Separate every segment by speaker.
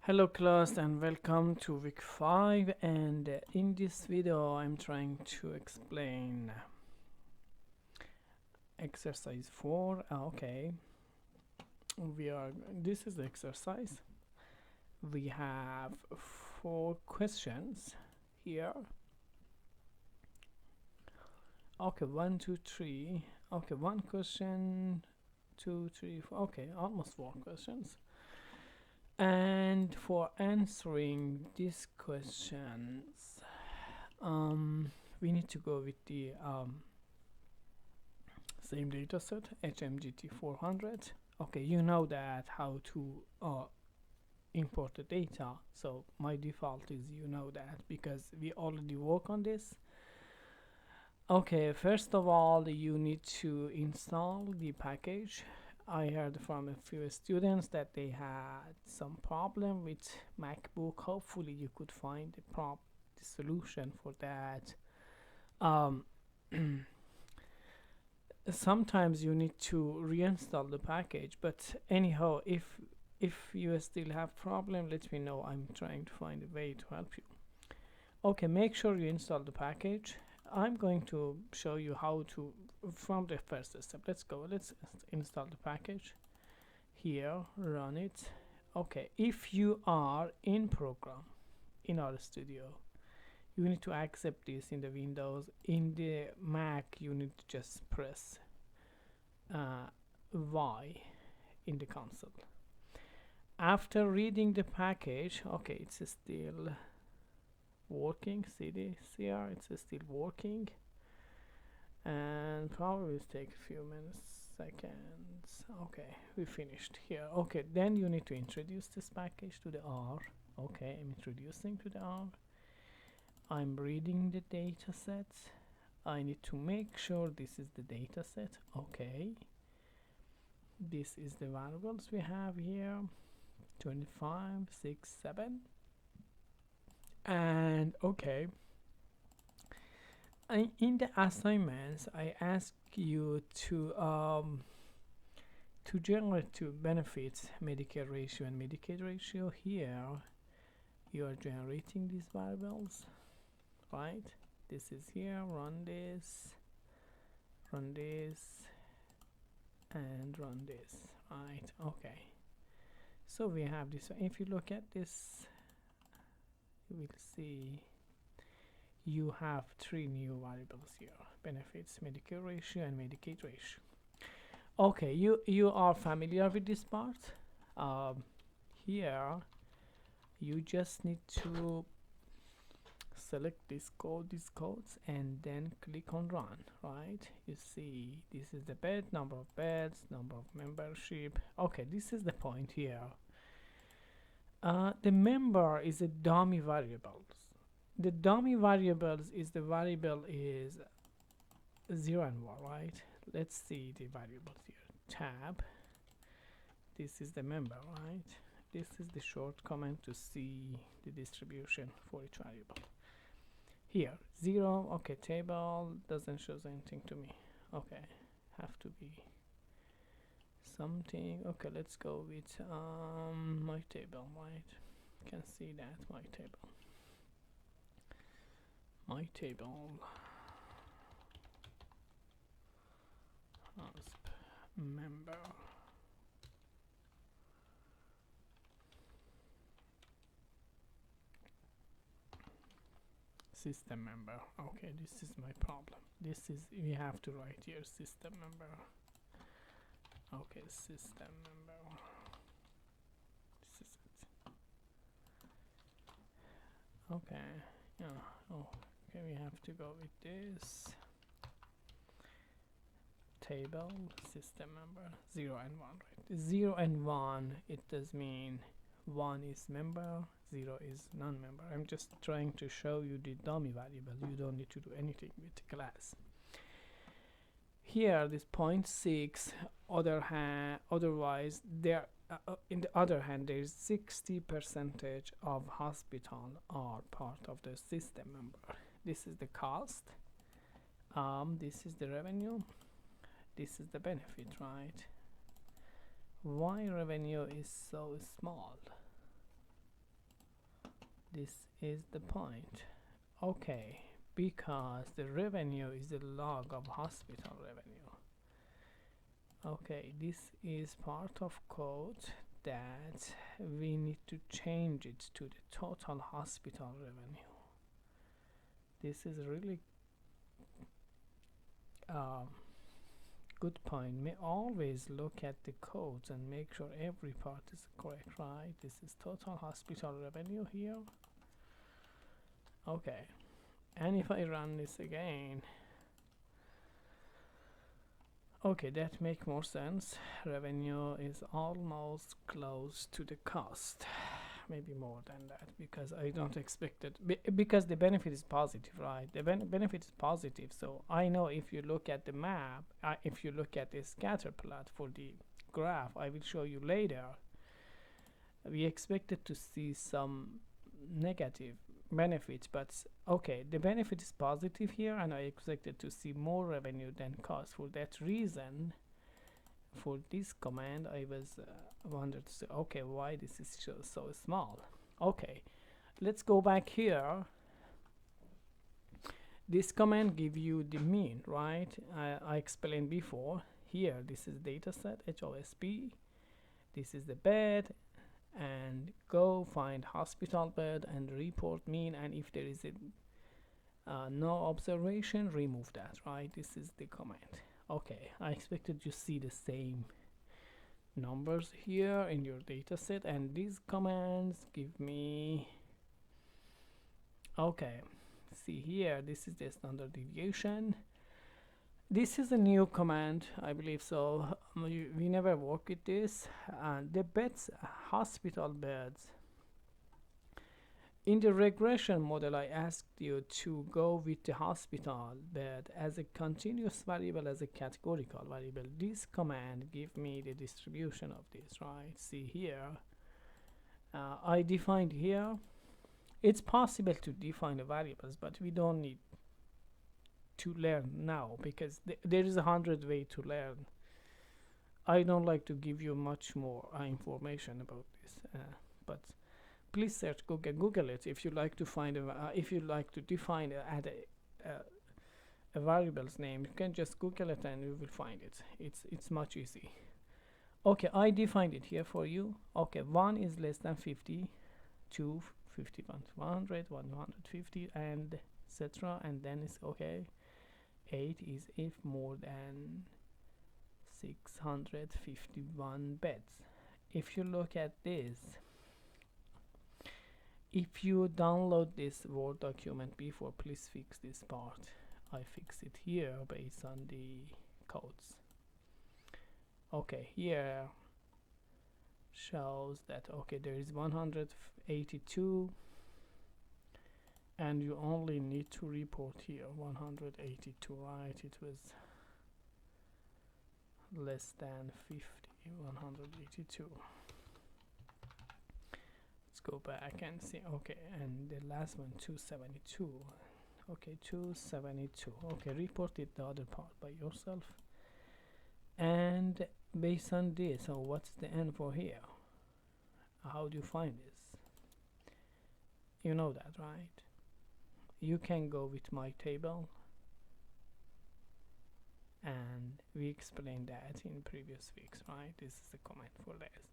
Speaker 1: Hello class and welcome to week 5, and in this video I'm trying to explain exercise 4. Okay, this is the exercise. We have 4 questions here. Okay, 1 2 3. Okay, one question, 2 3 4. Okay, almost 4 questions. And for answering these questions, we need to go with the same dataset, HMGT 400. Okay, you know that how to import the data, so my default is you know that because we already work on this. Okay, first of all, you need to install the package. I heard from a few students that they had some problem with MacBook. Hopefully you could find the solution for that. Sometimes you need to reinstall the package, but anyhow, if you still have problem, let me know. I'm trying to find a way to help you. Okay, make sure you install the package. I'm going to show you how to from the first step. Let's install the package here, run it. Okay, if you are in program in RStudio, you need to accept this in the Windows. In the Mac, you need to just press Y in the console. After reading the package, okay, it's still working. See this here, it's still working, and probably will take a few seconds. Okay, we finished here. Okay, then you need to introduce this package to the R. Okay, I'm introducing to the R. I'm reading the data set. I need to make sure this is the data set. Okay, this is the variables we have here, 25 6 7. And okay, in the assignments I ask you to generate two benefits, Medicare ratio and Medicaid ratio. Here you are generating these variables, right? This is here. Run this, and run this, right? Okay, so we have this. If you look at this, you will see you have 3 new variables here: benefits, Medicare ratio, and Medicaid ratio. Okay, you are familiar with this part. Here you just need to select these codes, and then click on run, right? You see this is the bed, number of beds, number of membership. Okay, this is the point here. The member is a dummy variable. The dummy variables is the variable is 0 and 1, right? Let's see the variables here. Tab, this is the member, right? This is the short command to see the distribution for each variable. Here 0. Okay, table doesn't show anything to me. Okay, have to be something. Okay, let's go with my table, right? You can see that my table ASP member. System member. Okay, this is my problem. This is, we have to write here system member. Okay, system member. This is it. Okay, yeah. Oh, okay, we have to go with this table system member 0 and 1, right? 0 and 1, it does mean 1 is member, 0 is non-member. I'm just trying to show you the dummy variable. You don't need to do anything with the class. Here this 0.6, otherwise there in the other hand there is 60% of hospital are part of the system member. This is the cost, this is the revenue, this is the benefit, right? Why revenue is so small? This is the point. Okay, because the revenue is the log of hospital revenue. Okay, this is part of code that we need to change it to the total hospital revenue. This is really good point. May always look at the codes and make sure every part is correct, right? This is total hospital revenue here. Okay, and if I run this again, okay, that make more sense. Revenue is almost close to the cost, maybe more than that, because I don't expect it, because the benefit is positive, right? The benefit is positive, so I know if you look at the map, if you look at the scatter plot for the graph I will show you later, we expected to see some negative benefits, but okay, the benefit is positive here, and I expected to see more revenue than cost. For that reason, for this command I was wondered, okay, why this is so small. Okay, let's go back here. This command give you the mean, right? I explained before. Here this is dataset HOSP, this is the bed, and go find hospital bed and report mean, and if there is a no observation, remove that, right? This is the command. Okay, I expected you see the same numbers here in your data set, and these commands give me, okay, see here, this is the standard deviation. This is a new command, I believe so. We never work with this. The beds, hospital beds. In the regression model, I asked you to go with the hospital bed as a continuous variable, as a categorical variable. This command give me the distribution of this, right? See here, I defined here. It's possible to define the variables, but we don't need to learn now, because there is 100 ways to learn. I don't like to give you much more information about this, but please search Google it if you like to find if you like to define add a variable's name. You can just Google it and you will find it. It's much easy. Okay, I defined it here for you. Okay, 1 is less than 50, 2 50, 100, 150, and etc. And then it's okay. 8 is if more than 651 beds. If you look at this, if you download this Word document before, please fix this part. I fix it here based on the codes. Okay, here shows that okay, there is 182, and you only need to report here 182, right? It was less than 50, 182. Let's go back and see. Okay, and the last one 272. Okay, 272. Okay, report it the other part by yourself. And based on this, so what's the n for here? How do you find this? You know that, right? You can go with my table, and we explained that in previous weeks, right? This is the command for this.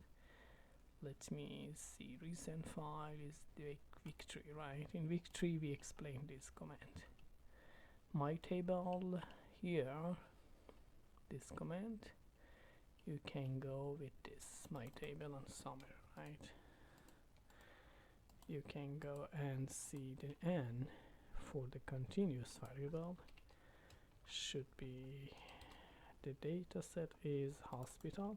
Speaker 1: Let me see, recent file is the victory, right? In victory we explained this command. My table here, this command, you can go with this, my table and summer, right? You can go and see the n for the continuous variable should be, the data set is hospital,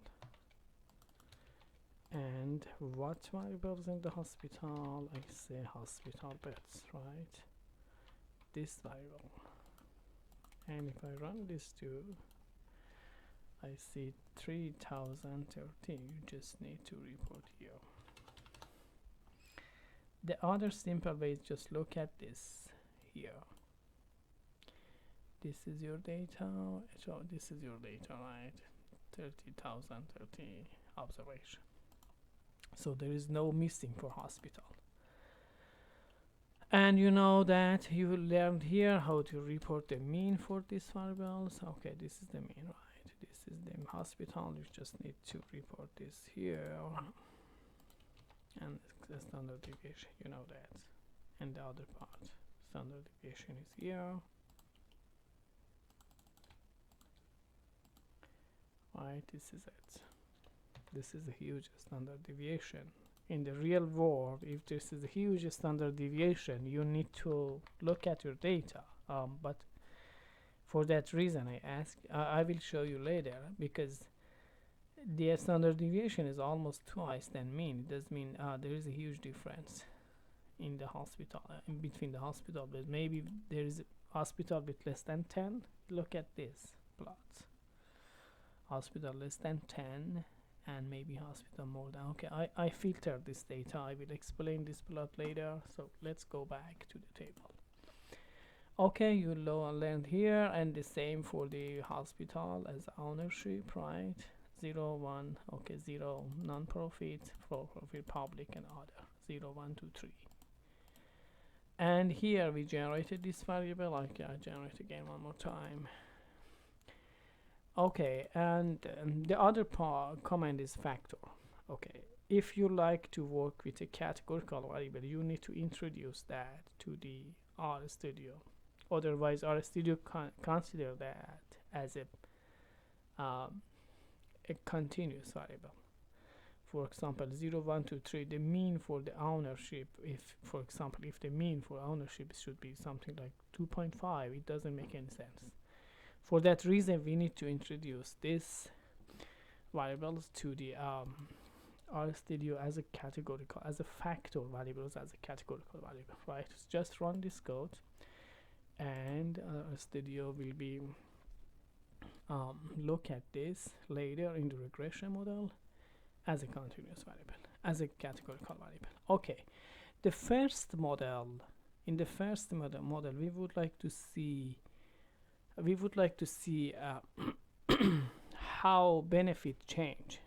Speaker 1: and what variables in the hospital? I say hospital beds, right? This variable, and if I run this too, I see 3013. You just need to report here. The other simple way is just look at this here. This is your data, so this is your data, right? 30,030 observation. So there is no missing for hospital. And you know that you learned here how to report the mean for these variables. Okay, this is the mean, right? This is the hospital. You just need to report this here. And the standard deviation, you know that. And the other part, standard deviation is here. Right, this is it. This is a huge standard deviation. In the real world, if this is a huge standard deviation, you need to look at your data. But for that reason, I will show you later, because the standard deviation is almost twice than mean. It does mean there is a huge difference in the hospital, in between the hospital, but maybe there is a hospital with less than 10. Look at this plot. Hospital less than 10 and maybe hospital more than. Okay, I filtered this data. I will explain this plot later. So let's go back to the table. Okay, you learned here, and the same for the hospital as ownership, right? 0, 1, okay, 0 non-profit, for-profit, public, and other. 0, 1, 2, 3. And here we generated this variable. Okay, I generate again one more time. Okay, and the other command is factor. Okay, if you like to work with a categorical variable, you need to introduce that to the RStudio. Otherwise, RStudio consider that as a continuous variable. For example, 0, 1, 2, 3, the mean for the ownership, if, for example, if the mean for ownership should be something like 2.5, it doesn't make any sense. For that reason, we need to introduce this variables to the RStudio as a categorical, as a factor variables, as a categorical variable, right? Just run this code, and RStudio will be look at this later in the regression model as a continuous variable, as a categorical variable. Okay, the first model, in the first model, we would like to see how benefit change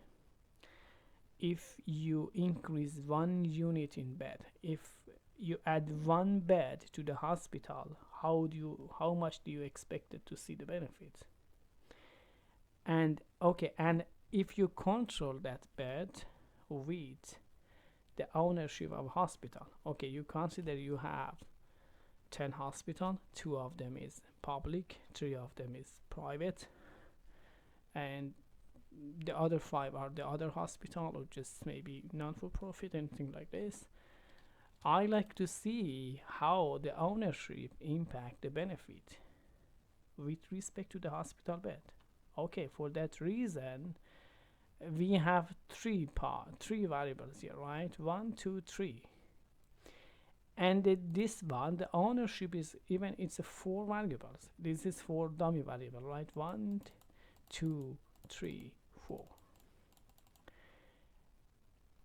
Speaker 1: if you increase 1 unit in bed. If you add 1 bed to the hospital, how much do you expect it to see the benefit? And okay, and if you control that bed with the ownership of hospital, okay, you consider you have 10 hospital, 2 of them is public, 3 of them is private, and the other 5 are the other hospital, or just maybe non-for-profit, anything like this. I like to see how the ownership impact the benefit with respect to the hospital bed. Okay, for that reason, we have 3 variables here, right? 1, 2, 3. And this one, the ownership is even, it's a 4 variables. This is 4 dummy variable, right? 1, 2, 3, 4.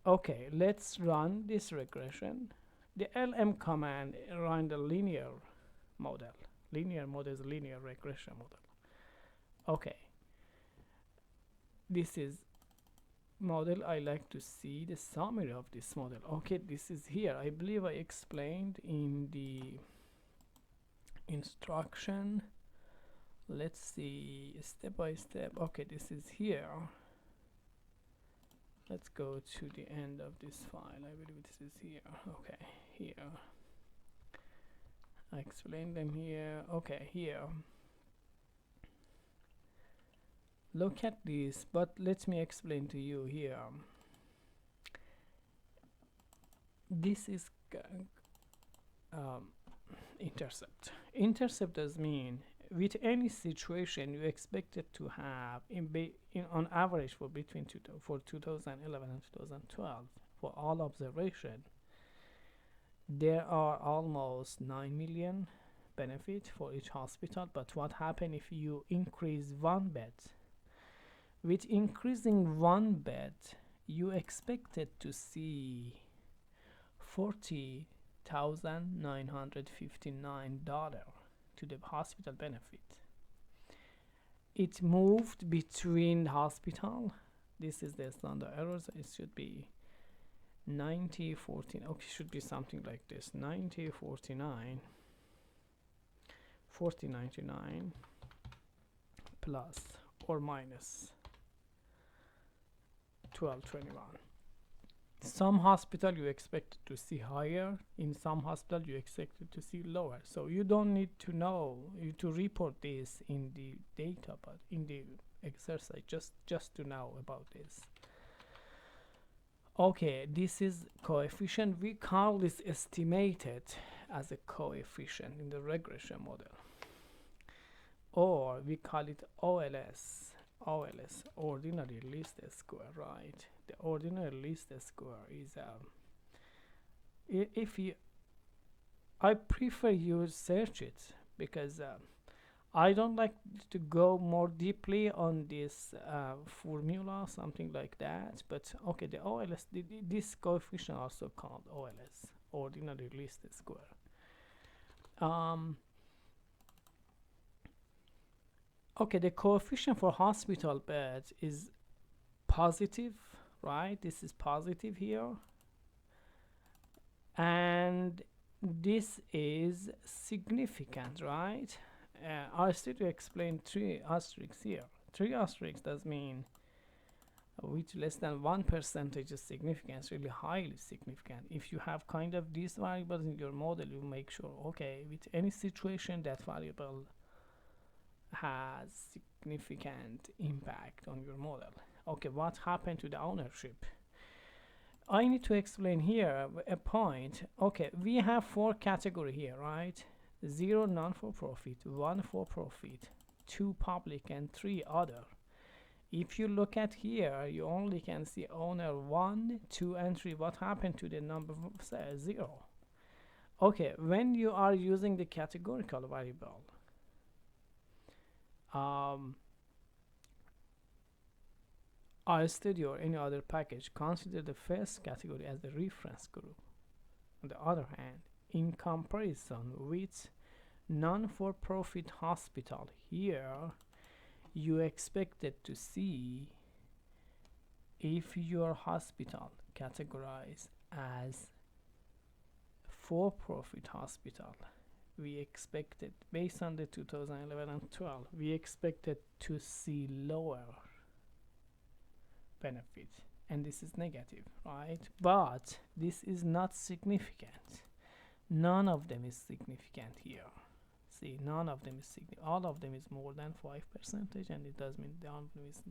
Speaker 1: Okay, let's run this regression. The LM command run the linear model. Linear model is linear regression model. Okay, this is model. I like to see the summary of this model. Okay, this is here. I believe I explained in the instruction. Let's see step by step. Okay, this is here. Let's go to the end of this file. I believe this is here. Okay, here. I explained them here. Okay, here. Look at this, but let me explain to you here. This is intercept. Intercept does mean with any situation you expect it to have on average for between 2011 and 2012 for all observation, there are almost 9 million benefit for each hospital. But what happens if you increase 1 bed? With increasing 1 bed, you expected to see $40,959 to the hospital benefit. It moved between hospital. This is the standard errors. It should be 9049, okay, should be something like this, 9049 4099 plus or minus 1221. Some hospital you expect to see higher, in some hospital you expect to see lower, so you don't need to know you to report this in the data, but in the exercise, just to know about this. Okay, this is coefficient. We call this estimated as a coefficient in the regression model, or we call it OLS, ordinary least square, right? The ordinary least square is if you, I prefer you search it, because I don't like to go more deeply on this formula, something like that. But okay, the OLS, this coefficient also called OLS, ordinary least square. Okay, the coefficient for hospital beds is positive, right? This is positive here, and this is significant, right? RStudio explained 3 asterisks here. 3 asterisks does mean which less than 1% is significant, it's really highly significant. If you have kind of these variables in your model, you make sure, okay, with any situation that variable has significant impact on your model. Okay, what happened to the ownership? I need to explain here a point. Okay, we have 4 categories here, right? 0 non-for-profit, 1 for-profit, 2 public, and 3 other. If you look at here, you only can see owner 1, 2, and 3. What happened to the number 0? Okay, when you are using the categorical variable, RStudio or any other package consider the first category as the reference group. On the other hand, in comparison with non-for-profit hospital, here you expected to see if your hospital categorized as for-profit hospital, we expected, based on the 2011 and 12, we expected to see lower benefit, and this is negative, right? But this is not significant. None of them is significant here. See, none of them is significant. All of them is more than 5%, and it does mean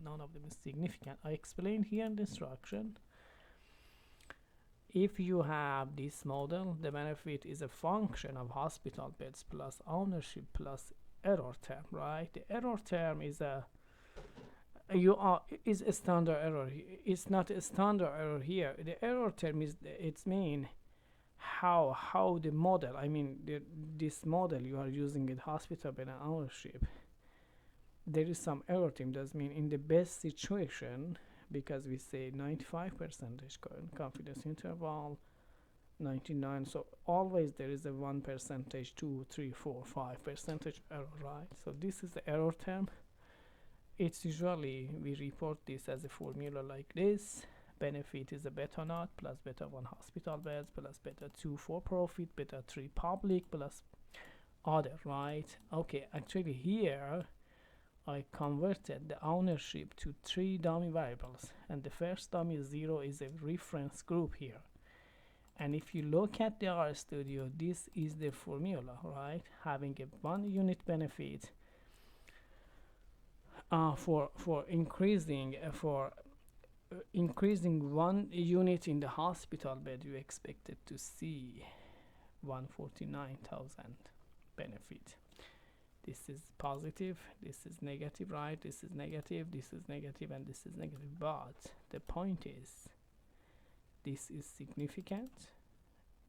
Speaker 1: none of them is significant. I explained here in the instruction, if you have this model, the benefit is a function of hospital beds plus ownership plus error term, right? The error term is a is a standard error. It's not a standard error here. The error term is it's mean how the model, I mean this model you are using it hospital bed and ownership, there is some error term. Does mean in the best situation, because we say 95% confidence interval, 99, so always there is a 1%, 2, 3, 4, 5% error, right? So this is the error term. It's usually we report this as a formula like this. Benefit is a beta naught plus beta 1 hospital beds plus beta 2 for profit, beta 3 public plus other, right? Okay, actually here I converted the ownership to 3 dummy variables, and the first dummy 0 is a reference group here. And if you look at the RStudio, this is the formula, right? Having a 1 unit benefit for increasing 1 unit in the hospital bed, you expected to see 149,000 benefit. This is positive, this is negative, right? This is negative, this is negative, and this is negative. But the point is, this is significant,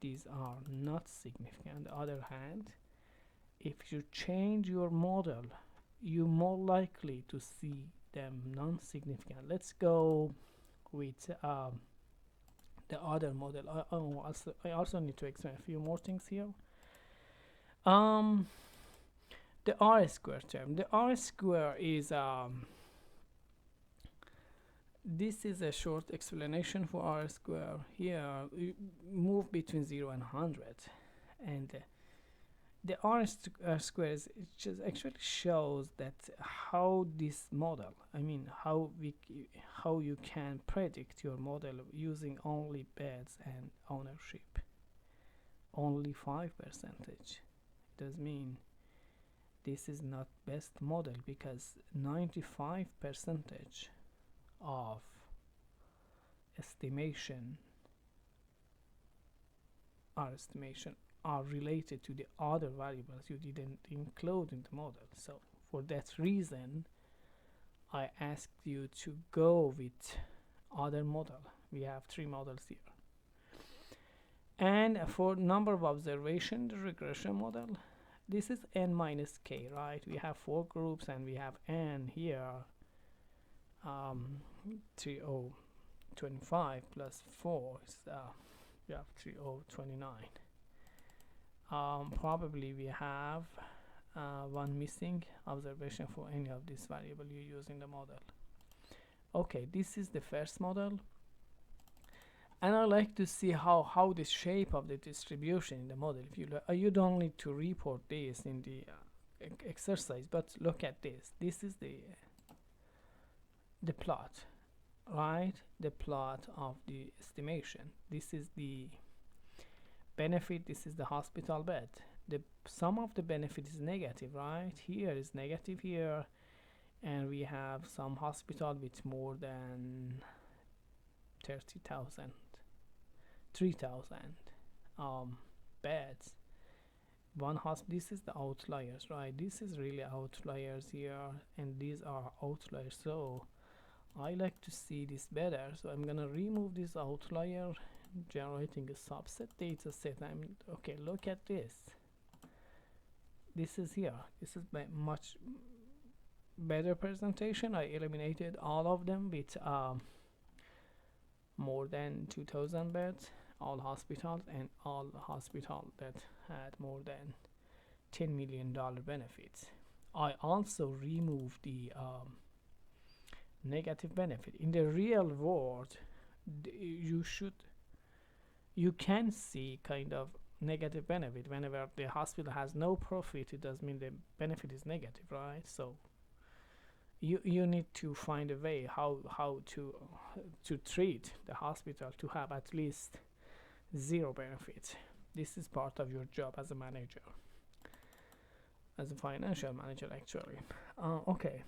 Speaker 1: these are not significant. On the other hand, if you change your model, you're more likely to see them non-significant. Let's go with the other model. I also need to explain a few more things here. The R square term. The R square is this is a short explanation for R square. Here you move between 0 and 100, and the square is, it just actually shows that how this model, I mean how how you can predict your model using only beds and ownership, only 5%. Does mean this is not best model, because 95% of estimation are related to the other variables you didn't include in the model. So for that reason I asked you to go with other model. We have 3 models here. And for number of observation, the regression model, this is n minus k, right? We have 4 groups and we have n here, 3025 plus 4 is we have 3029. Probably we have one missing observation for any of this variable you use in the model. Okay, this is the first model, and I like to see how the shape of the distribution in the model. If you don't need to report this in the exercise, but look at this. This is the plot, right? The plot of the estimation. This is the benefit, this is the hospital bed. The sum of the benefit is negative, right? Here is negative here, and we have some hospital with more than 30,000, 3,000 beds. This is the outliers, right? This is really outliers here, and these are outliers. So I like to see this better, so I'm gonna remove this outlier, generating a subset data set. Okay, look at this. This is here. This is much better presentation. I eliminated all of them with more than 2,000 beds, all hospitals, and all hospitals that had more than $10 million benefits. I also removed the negative benefit. In the real world, you can see kind of negative benefit. Whenever the hospital has no profit, it does mean the benefit is negative, right? So you need to find a way how to treat the hospital to have at least 0 benefit. This is part of your job as a manager, as a financial manager actually. Okay,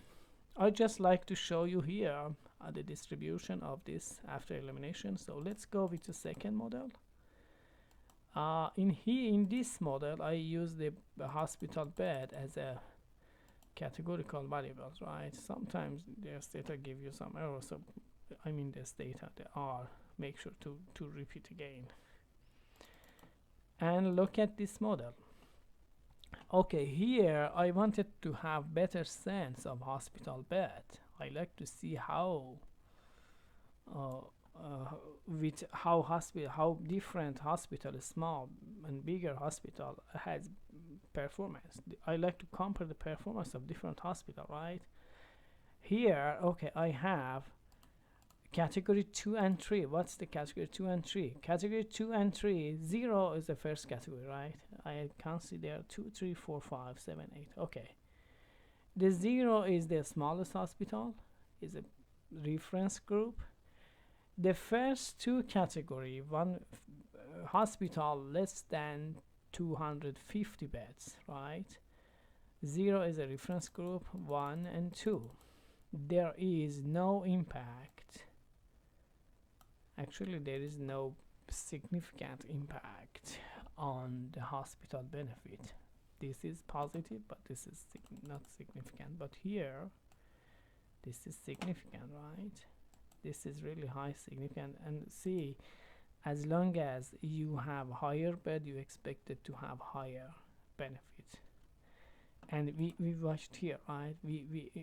Speaker 1: I just like to show you here the distribution of this after elimination. So let's go with the second model. In this model I use the hospital bed as a categorical variables, right? Sometimes this data give you some errors, so I mean this data, the R, make sure to repeat again. And look at this model. Okay, here I wanted to have better sense of hospital bed. I like to see how how different hospital, small and bigger hospital, has performance. I like to compare the performance of different hospital, right? Here, okay, I have category 2 and 3. What's the category 2 and 3? Category 2 and 3, 0 is the first category, right? I consider 2, 3, 4, 5, 7, 8. Okay. The 0 is the smallest hospital, is a reference group. The first 2 category, one hospital less than 250 beds, right? 0 is a reference group, 1 and 2. There is no impact. Actually, there is no significant impact on the hospital benefit. This is positive, but this is not significant. But here, this is significant, right? This is really high significant. And see, as long as you have higher bed, you expected to have higher benefits. And we watched here, right?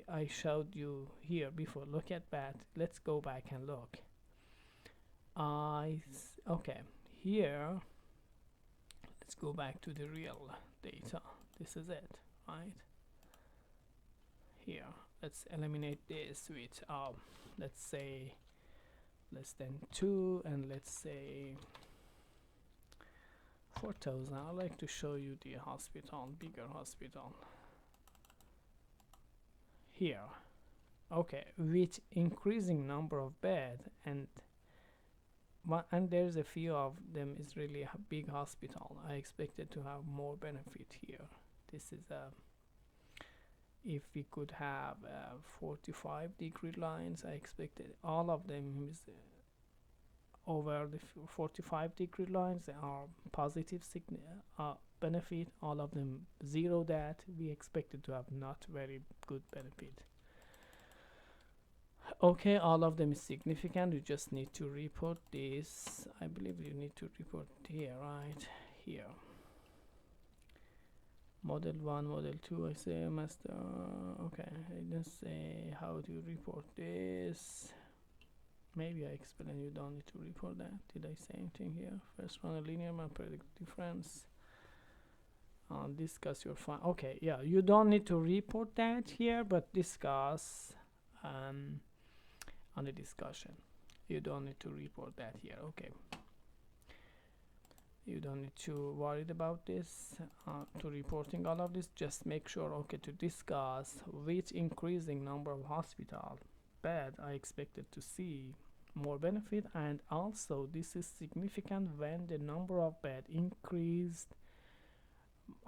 Speaker 1: I showed you here before. Look at that. Let's go back and look. Okay, here let's go back to the real data. This is it, right? Here let's eliminate this with let's say less than 2, and let's say 4,000. I'd like to show you the hospital, bigger hospital here. Okay, with increasing number of bed, and there's a few of them is really a big hospital. I expected to have more benefit here. This is if we could have 45-degree lines, I expected all of them is over the 45-degree lines. They are positive benefit. All of them zero that. We expected to have not very good benefit. Okay, all of them is significant. You just need to report this. I believe you need to report here, right here. Model 1, model 2, I say master. Okay, I just say how to report this. Maybe I explain you don't need to report that. Did I say anything here? First one, a linear map, predict difference. Discuss your file. Okay, yeah, you don't need to report that here, but discuss on the discussion. You don't need to report that here. Okay. You don't need to worry about this to reporting all of this. Just make sure, okay, to discuss which increasing number of hospital bed I expected to see more benefit, and also this is significant when the number of bed increased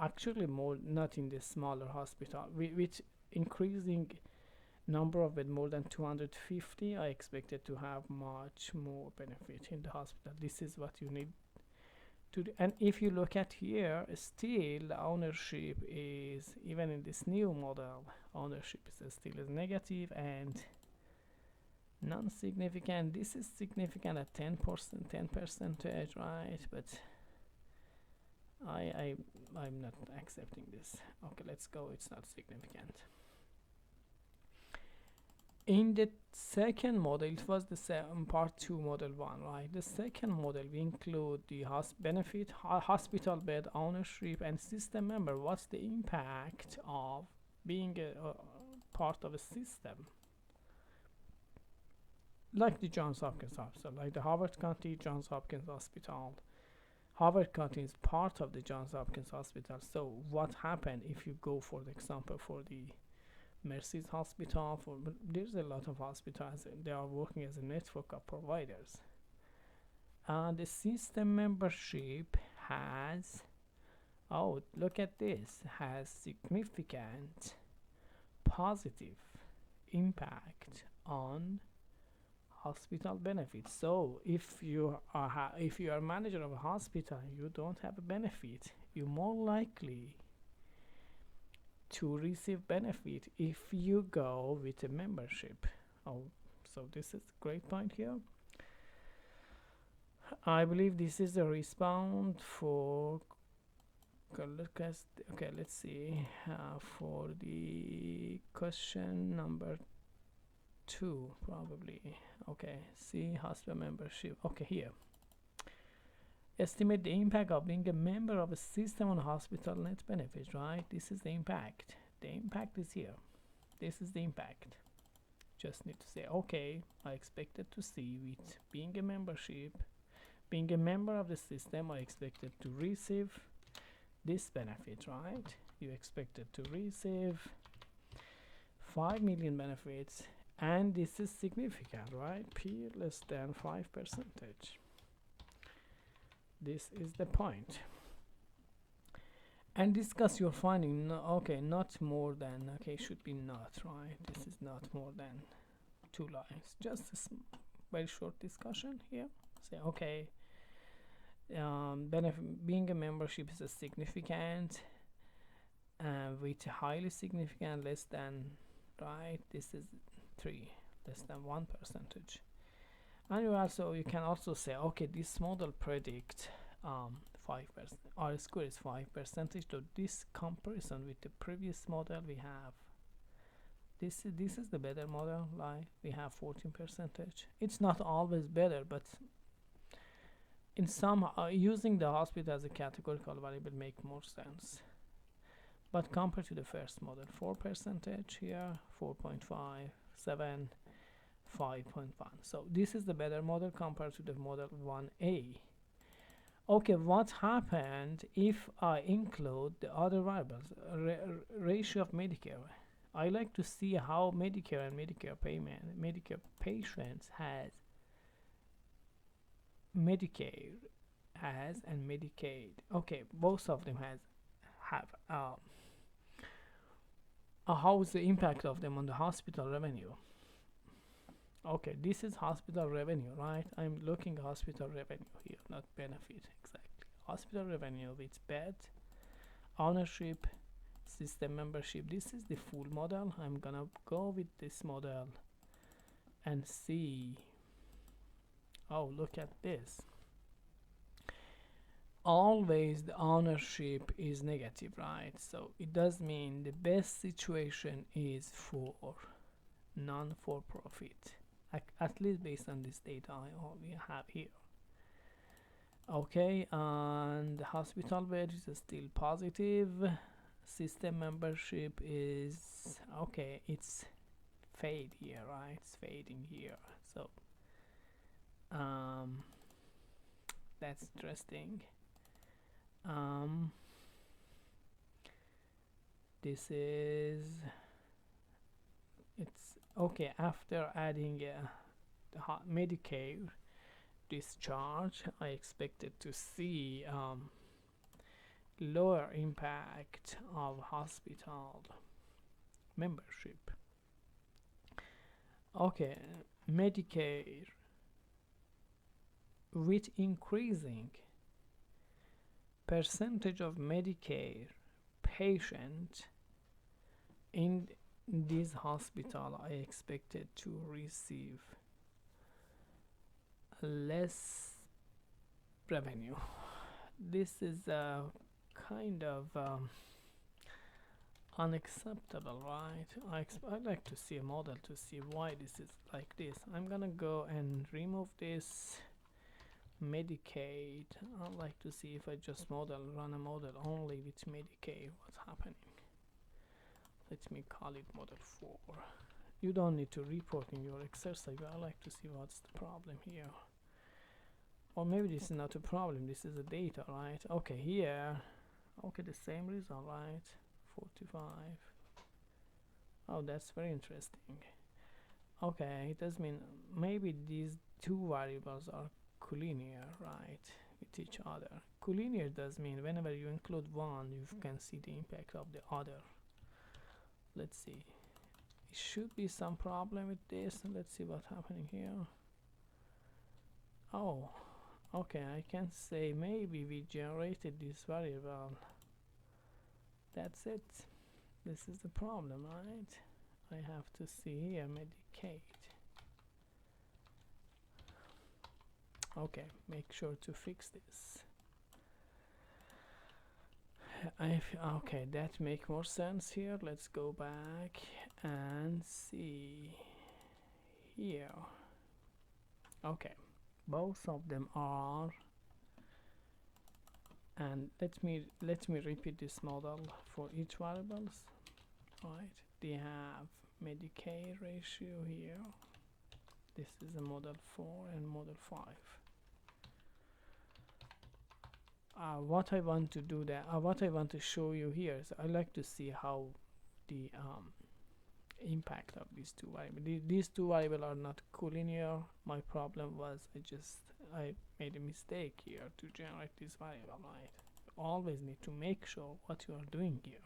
Speaker 1: actually more, not in the smaller hospital, which increasing number of bed more than 250, I expected to have much more benefit in the hospital. This is what you need to do. And if you look at here, still the ownership is, even in this new model, ownership is still is negative and non-significant. This is significant at 10%, right? But I'm not accepting this. Okay, let's go. It's not significant. In the second model, it was the part 2 model 1, right? The second model, we include the benefit, hospital bed ownership, and system member. What's the impact of being a part of a system? Like the Johns Hopkins Hospital, like the Howard County Johns Hopkins Hospital. Howard County is part of the Johns Hopkins Hospital. So what happened if you go, for the example, for the Mercy's Hospital, there's a lot of hospitals, they are working as a network of providers. The system membership has, oh, look at this, has significant positive impact on hospital benefits. So if you are a manager of a hospital, you don't have a benefit, you're more likely to receive benefit if you go with a membership. Oh, so this is a great point here. I believe this is a response for okay, let's see, for the question number 2 probably. Okay, see, hospital membership. Okay, here, estimate the impact of being a member of a system on hospital net benefits, right? This is the impact. The impact is here. This is the impact. Just need to say, okay, I expected to see with being a membership, being a member of the system, I expected to receive this benefit, right? You expected to receive 5 million benefits, and this is significant, right? P less than 5%. This is the point. And discuss your finding. No, okay, not more than, okay, should be not, right? This is not more than 2 lines. Just a very short discussion here. Say, okay, being a membership is a significant, with highly significant, less than, right? This is 3, less than 1%. And you can also say, okay, this model predict 5%, R square is 5%. So this comparison with the previous model, we have this is the better model, like we have 14%. It's not always better, but in some using the hospital as a categorical variable make more sense. but compared to the first model, 4% here, 4.5, 7, 5.1. So this is the better model compared to the model 1A. Okay, what happened if I include the other variables? Ratio of Medicare. I like to see how Medicare and Medicare patients has Medicare has and Medicaid. Okay, both of them have how is the impact of them on the hospital revenue? Okay, this is hospital revenue, right? I'm looking hospital revenue here, not benefit. Exactly, hospital revenue with bed, ownership, system membership. This is the full model. I'm gonna go with this model and see. Oh, look at this. Always the ownership is negative, right? So it does mean the best situation is for non-for-profit, at least based on this data we have here. Okay, and the hospital bed is still positive. System membership is okay, it's fade here, right? It's fading here. So that's interesting. This is it's okay after adding the Medicare discharge. I expected to see lower impact of hospital membership. Okay, Medicare with increasing percentage of Medicare patient in this hospital, I expected to receive less revenue. This is kind of unacceptable, right? I'd like to see a model to see why this is like this. I'm gonna go and remove this Medicaid. I'd like to see if I just run a model only with Medicaid, what's happening. Let me call it model 4. You don't need to report in your exercise, but I like to see what's the problem here. Or maybe this is not a problem, this is a data, right? Okay, here, okay, the same result, right? 45. Oh, that's very interesting. Okay, it does mean maybe these two variables are collinear, right, with each other. Collinear does mean whenever you include one, you can see the impact of the other. Let's see. It should be some problem with this. Let's see what's happening here. Oh, okay, I can say maybe we generated this variable. That's it. This is the problem, right? I have to see here Medicaid. Okay, make sure to fix this. Okay, that make more sense here. Let's go back and see here. Okay, both of them are, and let me repeat this model for each variables. Right, they have Medicaid ratio here. This is a model 4 and model 5. What I want to do what I want to show you here is I like to see how the impact of these two variables. These two variables are not collinear. My problem was I made a mistake here to generate this variable, right? You always need to make sure what you are doing here.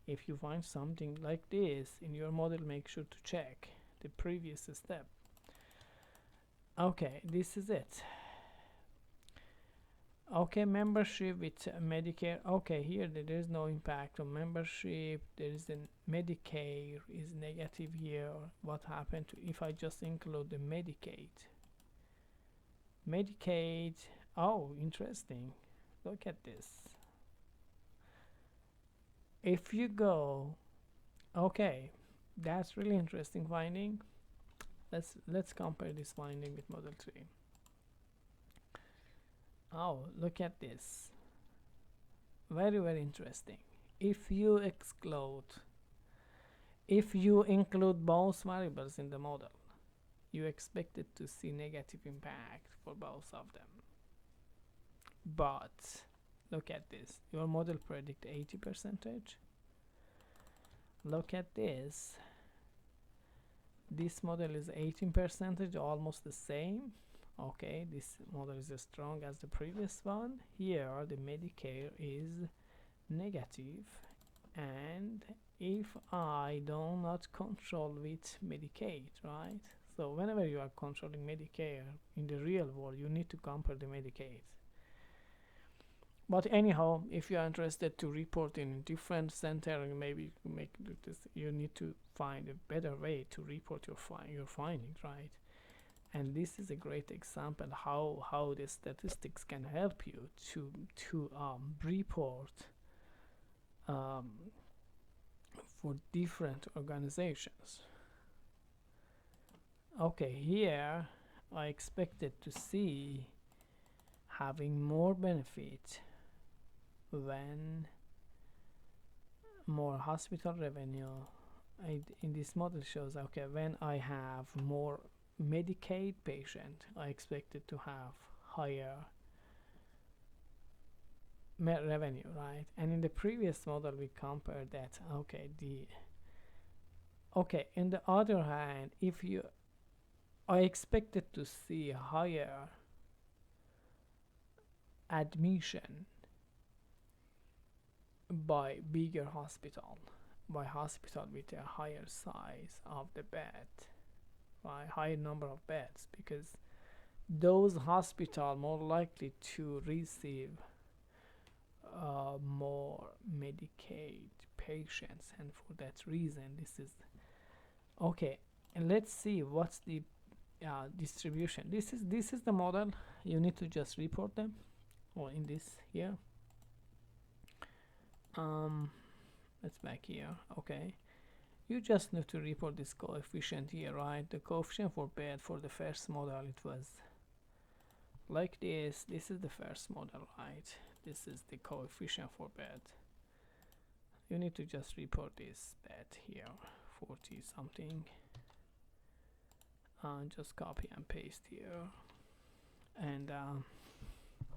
Speaker 1: If you find something like this in your model, make sure to check the previous step. Okay, this is it. Okay, membership with Medicare. Okay, here there is no impact on membership. There is a Medicare is negative here. What happened if I just include the Medicaid? Medicaid, oh, interesting. Look at this. If you go, okay, that's really interesting finding. Let's compare this finding with model 3. Oh, look at this. Very, very interesting. if you include both variables in the model, you expect it to see negative impact for both of them. But look at this, your model predict 80%. Look at this, this model is 18%, almost the same. Okay, this model is as strong as the previous one. Here the Medicare is negative, and if I do not control with Medicaid, right? So whenever you are controlling Medicare in the real world, you need to compare the Medicaid. But anyhow, if you are interested to report in a different center, and maybe make this, you need to find a better way to report your findings, right? And this is a great example how the statistics can help you to report for different organizations. Okay, here I expected to see having more benefit when more hospital revenue. In this model shows, okay, when I have more Medicaid patient, I expected to have higher revenue, right? And in the previous model we compared that. Okay, in the other hand, I expected to see higher admission by bigger hospital, by hospital with a higher size of the bed, by higher number of beds, because those hospitals more likely to receive more Medicaid patients, and for that reason this is okay. And let's see what's the distribution. This is the model. You need to just report them, or in this here. Let's back here. Okay, you just need to report this coefficient here, right? The coefficient for bed for the first model, it was like this. This is the first model, right? This is the coefficient for bed. You need to just report this bed here, 40 something, and just copy and paste here, and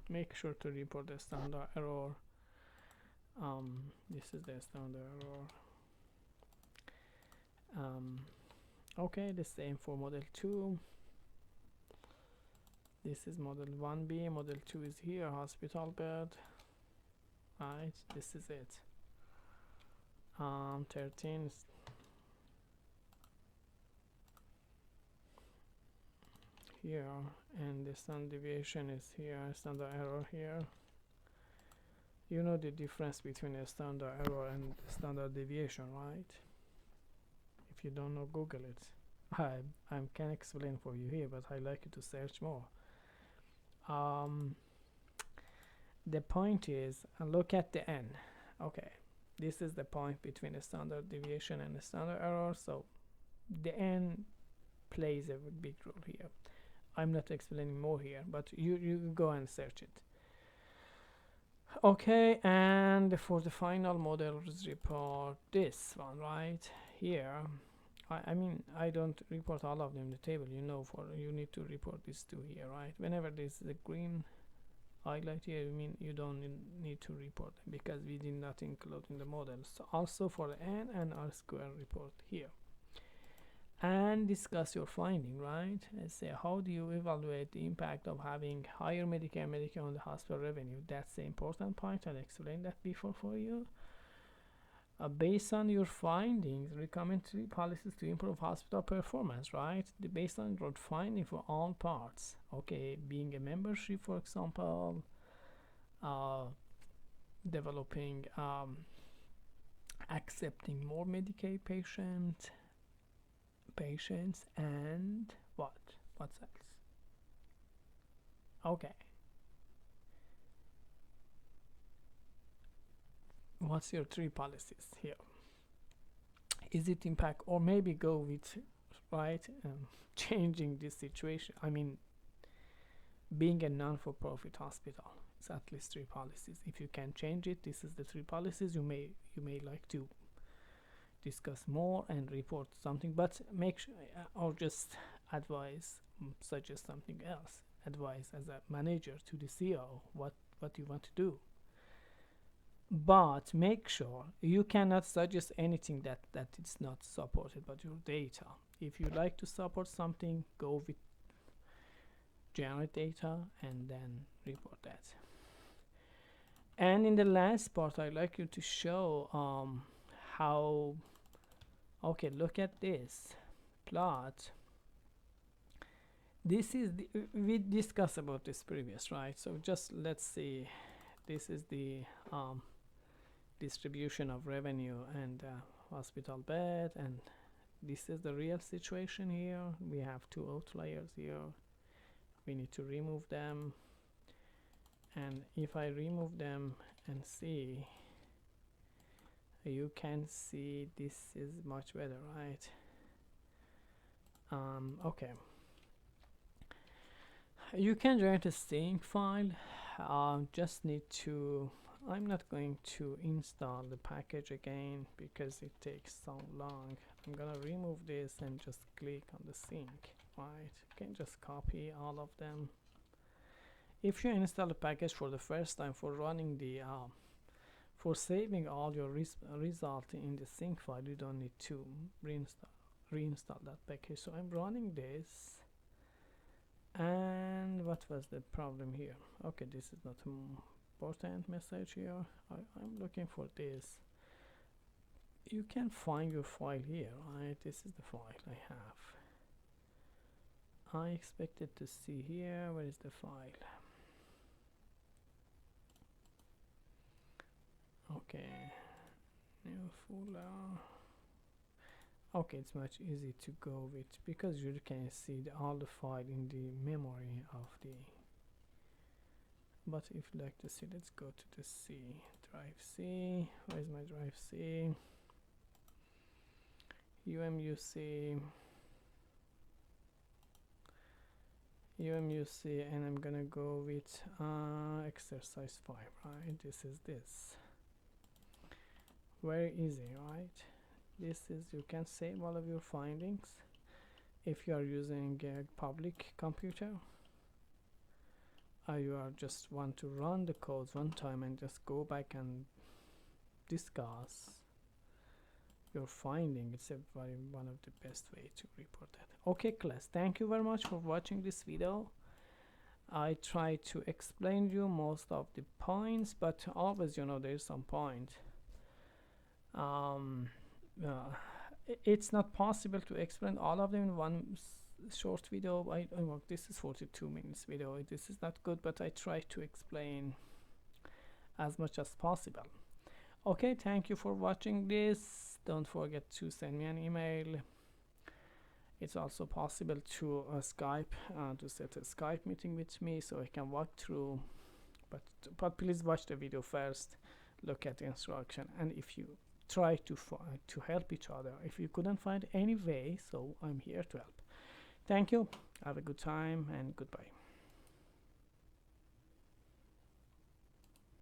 Speaker 1: make sure to report the standard error. This is the standard error. Okay, the same for model 2. This is model 1B, model 2 is here, hospital bed, right? This is it. 13 is here, and the standard deviation is here, standard error here. You know the difference between a standard error and standard deviation, right? If you don't know, Google it. I can explain for you here, but I like you to search more. The point is, look at the n. Okay, this is the point between a standard deviation and a standard error, so the n plays a big role here. I'm not explaining more here, but you go and search it. Okay, and for the final models report this one right here. I mean, I don't report all of them in the table, you know, you need to report these two here, right? Whenever this is a green highlight here, I mean you don't need to report them because we did not include in the models. So also for the n and r square report here, and discuss your finding, right? And say, how do you evaluate the impact of having higher Medicare on the hospital revenue? That's the important point. I'll explain that before for you. Based on your findings, recommend 3 policies to improve hospital performance, right? Based on your finding for all parts. Okay, being a membership, for example, developing, accepting more Medicaid patients, and what's else? Okay, what's your 3 policies here? Is it impact, or maybe go with, right, changing this situation? I mean, being a non-for-profit hospital, at least 3 policies. If you can change it, this is the 3 policies. You may like to discuss more and report something, but make sure, or just advise, suggest something else, advise as a manager to the CEO what you want to do. But make sure you cannot suggest anything that is not supported by your data. If you like to support something, go with generate data and then report that. And in the last part, I'd like you to show how, okay, look at this plot. This is the, we discussed about this previous, right? So just let's see, this is the distribution of revenue and hospital bed, and this is the real situation here. We have 2 outliers here. We need to remove them, and if I remove them and see, you can see this is much better, right? Okay, you can generate a string file. Just need to, I'm not going to install the package again because it takes so long. I'm gonna remove this and just click on the sync, right? You can just copy all of them. If you install a package for the first time, for running the for saving all your result in the sync file, you don't need to reinstall that package. So I'm running this, and what was the problem here? Okay, this is not important message here. I'm looking for this. You can find your file here, right? This is the file I have. I expected to see here. Where is the file? Okay, new folder. Okay, it's much easy to go with because you can see all the file in the memory of the. But if you like to see, let's go to the C drive C. Where is my drive C? UMUC, and I'm gonna go with exercise 5, right? This is this. Very easy, right? This is, you can save all of your findings if you are using a public computer. You are just want to run the codes one time and just go back and discuss your finding. It's a one of the best way to report that. Okay class, thank you very much for watching this video. I try to explain you most of the points, but always, you know, there's some point. It's not possible to explain all of them in one short video. This is 42 minutes video. This is not good, but I try to explain as much as possible. Okay, thank you for watching this. Don't forget to send me an email. It's also possible to Skype, to set a Skype meeting with me so I can walk through, but please watch the video first, look at the instruction, and if you try to help each other. If you couldn't find any way, so I'm here to help. Thank you, have a good time, and goodbye.